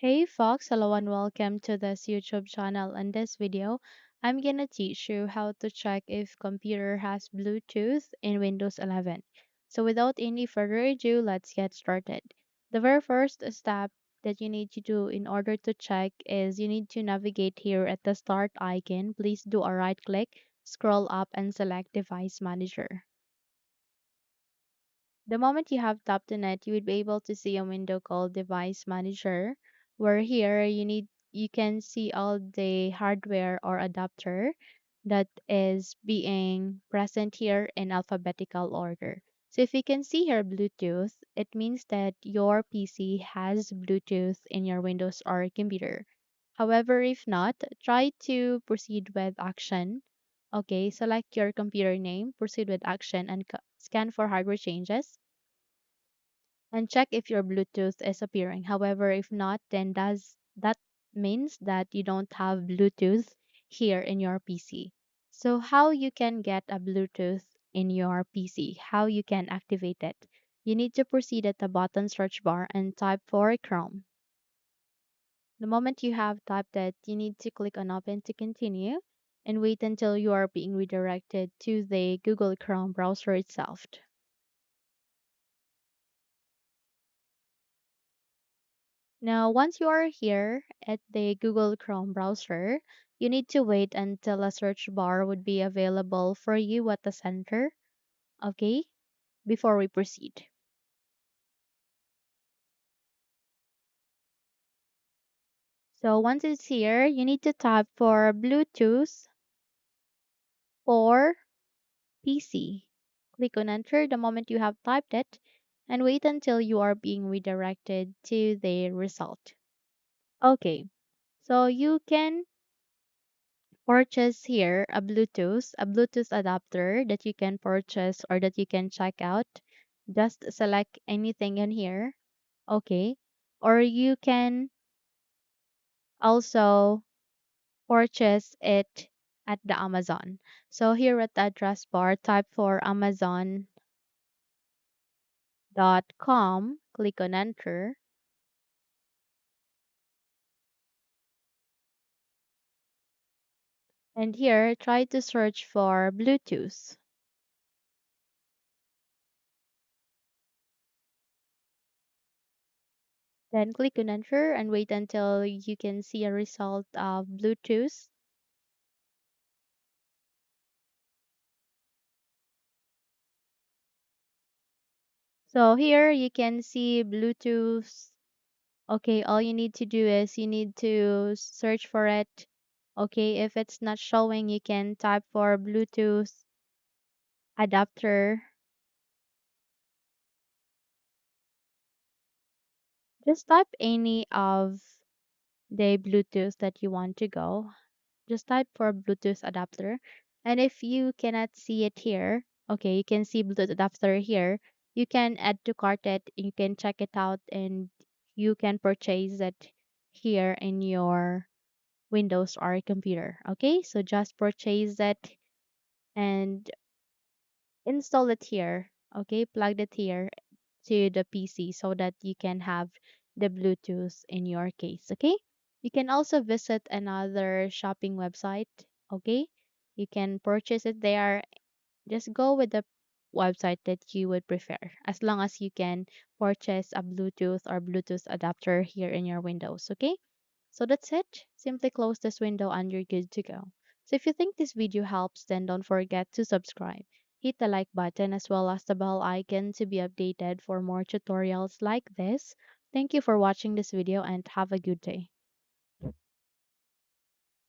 Hey Fox, hello and welcome to this YouTube channel. In this video, I'm gonna teach you how to check if computer has Bluetooth in Windows 11. So without any further ado, let's get started. The very first step that you need to do in order to check is you need to navigate here at the start icon. Please do a right click, scroll up and select Device Manager. The moment you have tapped on it, you would be able to see a window called Device Manager, where here you can see all the hardware or adapter that is being present here in alphabetical order. So if you can see here Bluetooth, it means that your PC has Bluetooth in your Windows or computer. However, if not, try to proceed with action. Okay, select your computer name, proceed with action, and scan for hardware changes and check if your Bluetooth is appearing. However, if not, then does that means that you don't have Bluetooth here in your PC. So how you can get a Bluetooth in your PC, how you can activate it. You need to proceed at the bottom search bar and type for Chrome. The moment you have typed it, you need to click on open to continue and wait until you are being redirected to the Google Chrome browser itself. Now, once you are here at the Google Chrome browser, you need to wait until a search bar would be available for you at the center, okay, before we proceed. So once it's here, you need to type for Bluetooth for PC. Click on enter the moment you have typed it and wait until you are being redirected to the result. Okay, so you can purchase here a Bluetooth adapter that you can purchase or that you can check out. Just select anything in here. Okay. Or you can also purchase it at the Amazon. So here at the address bar, type for amazon.com, click on enter. And here, try to search for Bluetooth. Then click on enter and wait until you can see a result of Bluetooth. So here you can see Bluetooth. Okay, all you need to do is you need to search for it. Okay, if it's not showing, you can type for Bluetooth adapter. Just type any of the Bluetooth that you want to go. Just type for Bluetooth adapter. And if you cannot see it here, okay, you can see Bluetooth adapter here. You can add to cart it, you can check it out, and you can purchase it here in your Windows or computer. Okay, so just purchase it and install it here. Okay, plug it here to the PC so that you can have the Bluetooth in your case. Okay, you can also visit another shopping website. Okay, you can purchase it there. Just go with the website that you would prefer as long as you can purchase a Bluetooth or Bluetooth adapter here in your Windows. Okay, so that's it. Simply close this window and you're good to go. So if you think this video helps, then don't forget to subscribe. Hit the like button as well as the bell icon to be updated for more tutorials like this. Thank you for watching this video and have a good day.